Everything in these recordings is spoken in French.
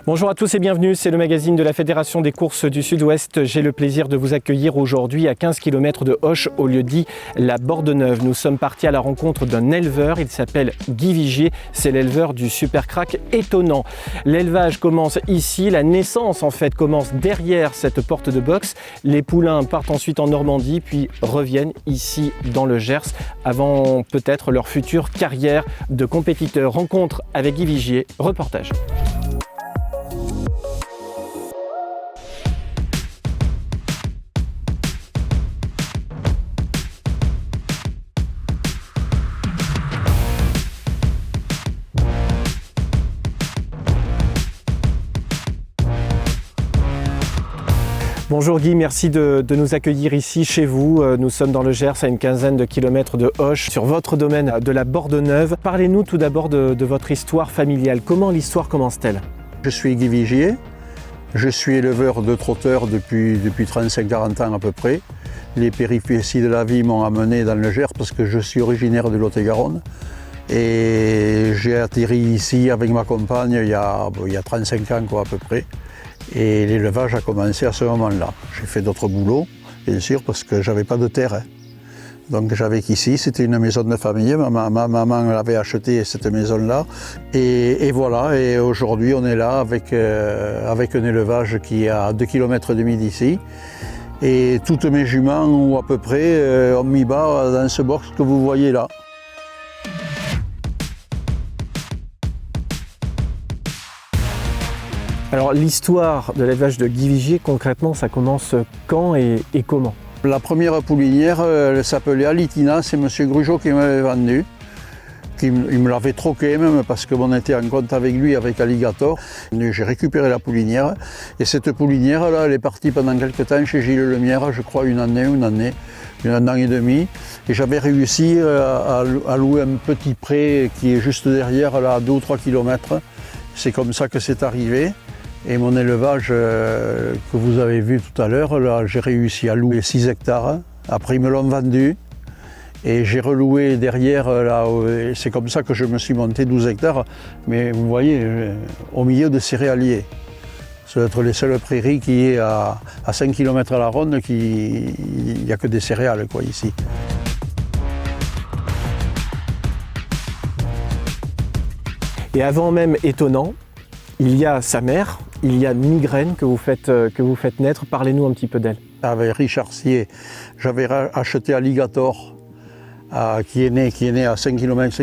Bonjour à tous et bienvenue, c'est le magazine de la Fédération des courses du Sud-Ouest. J'ai le plaisir de vous accueillir aujourd'hui à 15 km de Auch, au lieu-dit la Bordeneuve. Nous sommes partis à la rencontre d'un éleveur, il s'appelle Guy Vigier, c'est l'éleveur du Super Crack Étonnant. L'élevage commence ici, la naissance en fait commence derrière cette porte de box. Les poulains partent ensuite en Normandie, puis reviennent ici dans le Gers, avant peut-être leur future carrière de compétiteur. Rencontre avec Guy Vigier, reportage. Bonjour Guy, merci de nous accueillir ici chez vous. Nous sommes dans le Gers, à une quinzaine de kilomètres de Auch, sur votre domaine de la Bordeneuve. Parlez-nous tout d'abord de votre histoire familiale. Comment l'histoire commence-t-elle? Je suis Guy Vigier, je suis éleveur de trotteurs depuis 35-40 ans à peu près. Les péripéties de la vie m'ont amené dans le Gers parce que je suis originaire de Lot-et-Garonne. Et j'ai atterri ici avec ma compagne il y a 35 ans à peu près. Et l'élevage a commencé à ce moment-là. J'ai fait d'autres boulots, bien sûr, parce que j'avais pas de terre. Donc j'avais qu'ici, c'était une maison de famille. Ma maman avait acheté cette maison-là. Et voilà, et aujourd'hui on est là avec un élevage qui est à 2,5 km d'ici. Et toutes mes juments, ou à peu près, ont mis bas dans ce box que vous voyez là. Alors l'histoire de l'élevage de Guy Vigier, concrètement, ça commence quand et comment? La première poulinière, elle s'appelait Alitina, c'est M. Grugeot qui m'avait vendu. Il me l'avait troqué même parce qu'on était en compte avec lui, avec Alligator. J'ai récupéré la poulinière et cette poulinière-là, elle est partie pendant quelques temps chez Gilles Lemierre, je crois un an et demi. Et j'avais réussi à louer un petit pré qui est juste derrière, là, à 2 ou 3 km. C'est comme ça que c'est arrivé. Et mon élevage que vous avez vu tout à l'heure, là, j'ai réussi à louer 6 hectares. Après, ils me l'ont vendu. Et j'ai reloué derrière, là, c'est comme ça que je me suis monté 12 hectares. Mais vous voyez, au milieu de céréaliers. Ça doit être les seules prairies qui est à 5 km à la ronde, il n'y a que des céréales quoi, ici. Et avant même Étonnant, il y a sa mère, il y a Migraine que vous faites naître. Parlez-nous un petit peu d'elle. Avec Richard Sier, j'avais acheté Alligator, qui est né à 5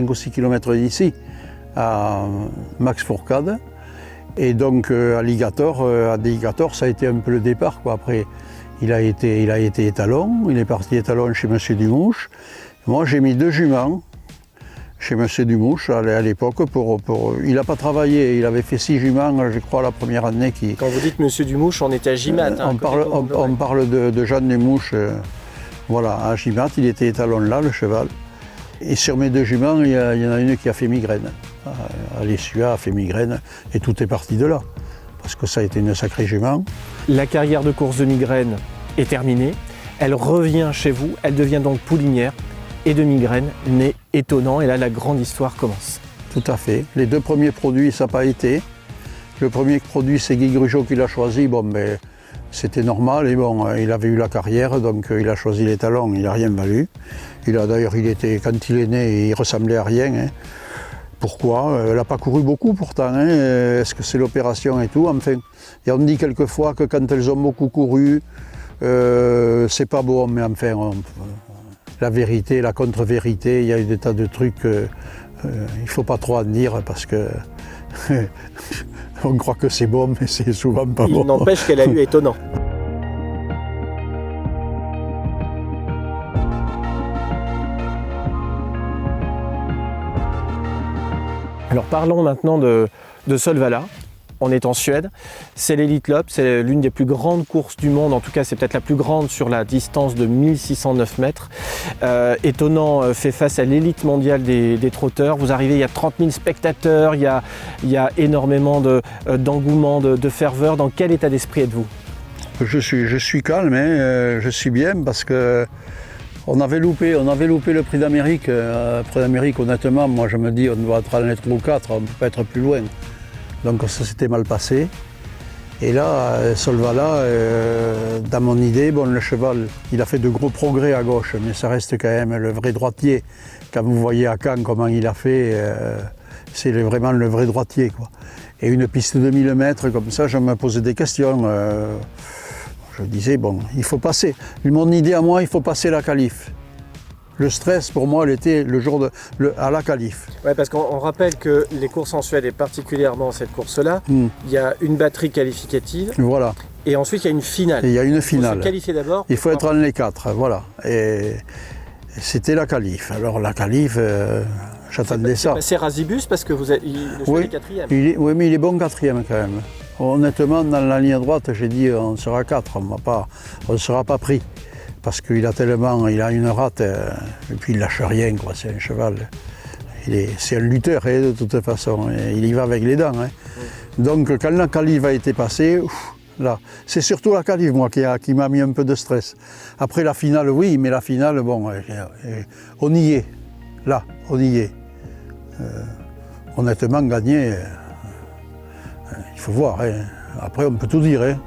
ou 6 km d'ici, à Max Fourcade. Et donc Alligator, ça a été un peu le départ, quoi. Après, il a été étalon, il est parti étalon chez M. Dumouche. Moi, j'ai mis 2 juments chez M. Dumouche à l'époque. Il n'a pas travaillé, il avait fait 6 juments, je crois, la première année. Quand vous dites M. Dumouche, on était à Gimat. On parle de Jean Dumouche, voilà, à Gimat, il était étalon là, le cheval. Et sur mes 2 juments, il y en a une qui a fait Migraine. Alessia a fait Migraine, et tout est parti de là, parce que ça a été une sacrée jument. La carrière de course de Migraine est terminée, elle revient chez vous, elle devient donc poulinière. Et de Migraine, né Étonnant, et là la grande histoire commence. Tout à fait. Les 2 premiers produits, ça n'a pas été. Le premier produit, c'est Guy Grugeot qui l'a choisi. Bon, mais c'était normal, et bon, il avait eu la carrière, donc il a choisi les talons, il n'a rien valu. D'ailleurs, quand il est né, il ressemblait à rien. Hein. Pourquoi? Elle n'a pas couru beaucoup pourtant. Hein. Est-ce que c'est l'opération et tout? Enfin, et on dit quelquefois que quand elles ont beaucoup couru, c'est pas bon, mais enfin... La vérité, la contre-vérité, il y a eu des tas de trucs, il ne faut pas trop en dire parce que on croit que c'est bon, mais c'est souvent pas bon. Il n'empêche qu'elle a eu Étonnant. Alors parlons maintenant de Solvalla. On est en Suède, c'est l'Elitlopp, c'est l'une des plus grandes courses du monde, en tout cas c'est peut-être la plus grande sur la distance de 1609 mètres. Étonnant fait face à l'élite mondiale des trotteurs. Vous arrivez, il y a 30 000 spectateurs, il y a énormément d'engouement, de ferveur. Dans quel état d'esprit êtes-vous? Je suis calme, hein, je suis bien parce que on avait loupé le prix d'Amérique. Honnêtement, moi je me dis on doit être à l'année 3 ou 4, on ne peut pas être plus loin. Donc ça s'était mal passé. Et là, Solvala, dans mon idée, bon, le cheval, il a fait de gros progrès à gauche, mais ça reste quand même le vrai droitier. Quand vous voyez à Caen comment il a fait, c'est vraiment le vrai droitier, quoi. Et une piste de 1000 mètres comme ça, je me posais des questions. Je disais, bon, il faut passer. Mon idée à moi, il faut passer la qualif. Le stress, pour moi, elle était le jour à la qualif. Ouais, parce qu'on rappelle que les courses en Suède, et particulièrement cette course-là, il y a une batterie qualificative. Voilà. Et ensuite, il y a une finale. Et il y a une finale. Il faut se qualifier d'abord. Il faut être en les 4, voilà. Et c'était la qualif. Alors la qualif, j'attendais ça. C'est Razibus parce que le cheval est quatrième. Oui, mais il est bon quatrième quand même. Honnêtement, dans la ligne droite, j'ai dit on sera 4, on ne sera pas pris. Parce qu'il a une rate, et puis il lâche rien, quoi. C'est un cheval. C'est un lutteur, hein, de toute façon. Il y va avec les dents. Hein. Donc quand la qualif a été passée, là, c'est surtout la qualif, moi, qui m'a mis un peu de stress. Après la finale, oui, mais la finale, bon, on y est. Là, on y est. Honnêtement, gagner, il faut voir. Hein. Après, on peut tout dire. Hein.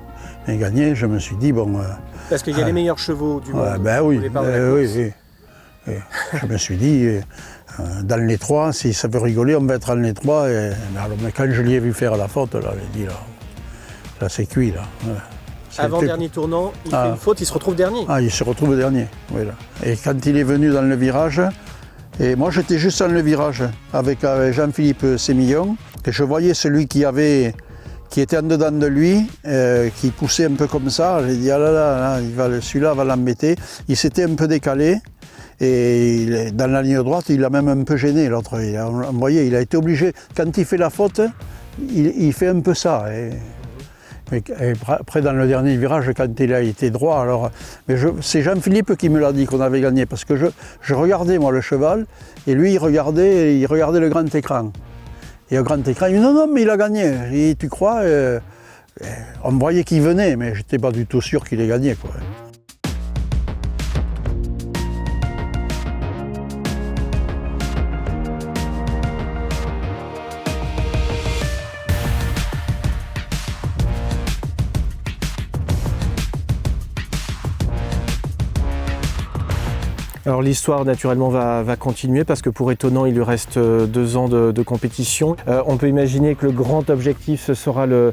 Mais gagner, je me suis dit, bon... Parce qu'il y a les meilleurs chevaux du monde. Ben oui, oui. Je me suis dit, dans les 3, si ça veut rigoler, on va être dans les 3. Mais quand je l'ai vu faire la faute, là, j'ai dit, là c'est cuit. Là. Avant-dernier tournant, il fait une faute, il se retrouve dernier. Ah, il se retrouve dernier, oui. Là. Et quand il est venu dans le virage, et moi j'étais juste dans le virage avec Jean-Philippe Sémillon, et je voyais celui qui était en dedans de lui, qui poussait un peu comme ça. J'ai dit, ah là, celui-là va l'embêter. Il s'était un peu décalé, et dans la ligne droite, il l'a même un peu gêné, l'autre. Vous voyez, il a été obligé, quand il fait la faute, il fait un peu ça. Et après, dans le dernier virage, quand il a été droit, alors... c'est Jean-Philippe qui me l'a dit qu'on avait gagné, parce que je regardais, moi, le cheval, et lui, il regardait le grand écran. Et au grand écran, il dit non, mais il a gagné. J'ai dit, tu crois On me voyait qu'il venait, mais je n'étais pas du tout sûr qu'il ait gagné, quoi. Alors l'histoire naturellement va continuer parce que pour Étonnant il lui reste 2 ans de compétition. On peut imaginer que le grand objectif ce sera le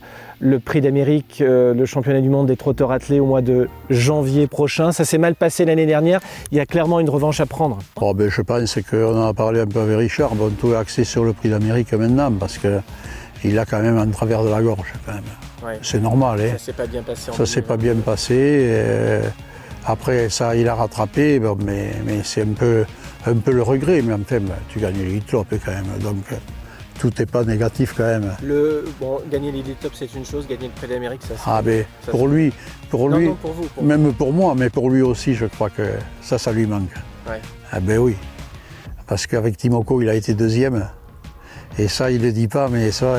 prix d'Amérique, le championnat du monde des trotteurs attelés au mois de janvier prochain. Ça s'est mal passé l'année dernière, il y a clairement une revanche à prendre. Oh, ben, je pense qu'on en a parlé un peu avec Richard, bon, tout est axé sur le prix d'Amérique maintenant parce qu'il a quand même un travers de la gorge quand même. Ouais. C'est normal. Ça s'est pas bien passé. Ça s'est pas bien passé. Après ça, il a rattrapé, bon, mais c'est un peu le regret. Mais enfin, tu gagnes l'Elite Top quand même, donc tout n'est pas négatif quand même. Gagner l'Elite Top c'est une chose, gagner le Prix d'Amérique ça c'est... Ah ben, pour lui, non, pour vous, même pour moi, mais pour lui aussi, je crois que ça lui manque. Ouais. Ah ben oui, parce qu'avec Timoko, il a été 2e, et ça, il ne le dit pas, mais ça...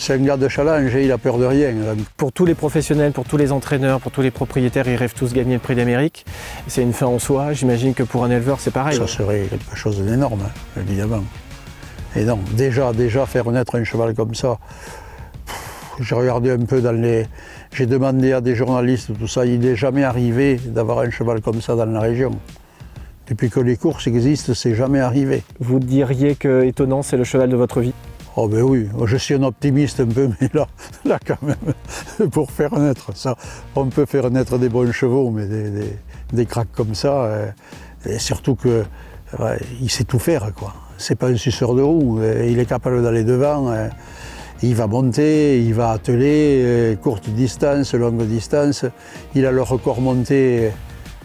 C'est un gars de challenge, il a peur de rien. Pour tous les professionnels, pour tous les entraîneurs, pour tous les propriétaires, ils rêvent tous gagner le Prix d'Amérique. C'est une fin en soi, j'imagine que pour un éleveur c'est pareil. Ça serait quelque chose d'énorme, évidemment. Et non, déjà faire naître un cheval comme ça, j'ai regardé un peu j'ai demandé à des journalistes, tout ça, il n'est jamais arrivé d'avoir un cheval comme ça dans la région. Depuis que les courses existent, c'est jamais arrivé. Vous diriez que Étonnant, c'est le cheval de votre vie ? Oh ben oui, je suis un optimiste un peu, mais là quand même, pour faire naître ça, on peut faire naître des bons chevaux, mais des cracks comme ça, et surtout qu'il sait tout faire, quoi. C'est pas un suceur de roue, il est capable d'aller devant, il va monter, il va atteler, courte distance, longue distance, il a le record monté,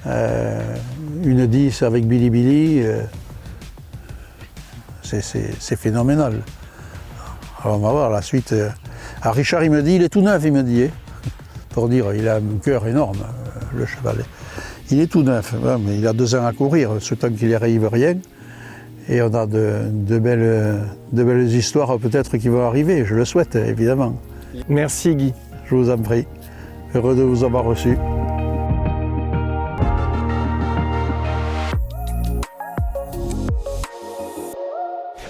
une 10 avec Billy Billy, c'est phénoménal. Alors on va voir la suite. Richard, il me dit, il est tout neuf, il me dit. Pour dire, il a un cœur énorme, le cheval. Il est tout neuf, mais il a 2 ans à courir, ce temps qu'il n'y arrive rien. Et on a de belles histoires peut-être qui vont arriver, je le souhaite, évidemment. Merci Guy. Je vous en prie. Heureux de vous avoir reçu.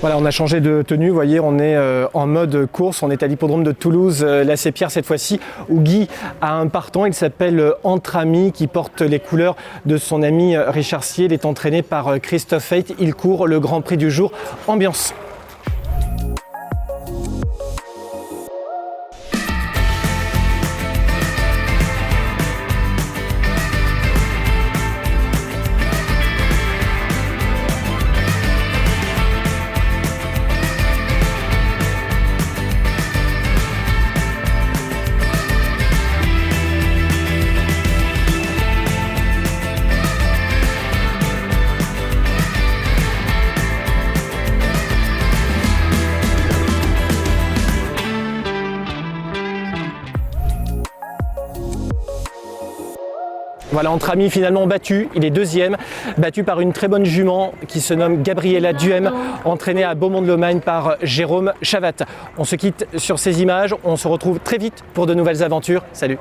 Voilà, on a changé de tenue, vous voyez, on est en mode course, on est à l'hippodrome de Toulouse, là c'est Pierre cette fois-ci, où Guy a un partant, il s'appelle Entre Amis, qui porte les couleurs de son ami Richard Sier, il est entraîné par Christophe Haidt, il court le Grand Prix du jour, ambiance. Voilà, Entre Amis finalement battu, il est deuxième, battu par une très bonne jument qui se nomme Gabriella Duhem, entraînée à Beaumont-de-Lomagne par Jérôme Chavat. On se quitte sur ces images, on se retrouve très vite pour de nouvelles aventures. Salut!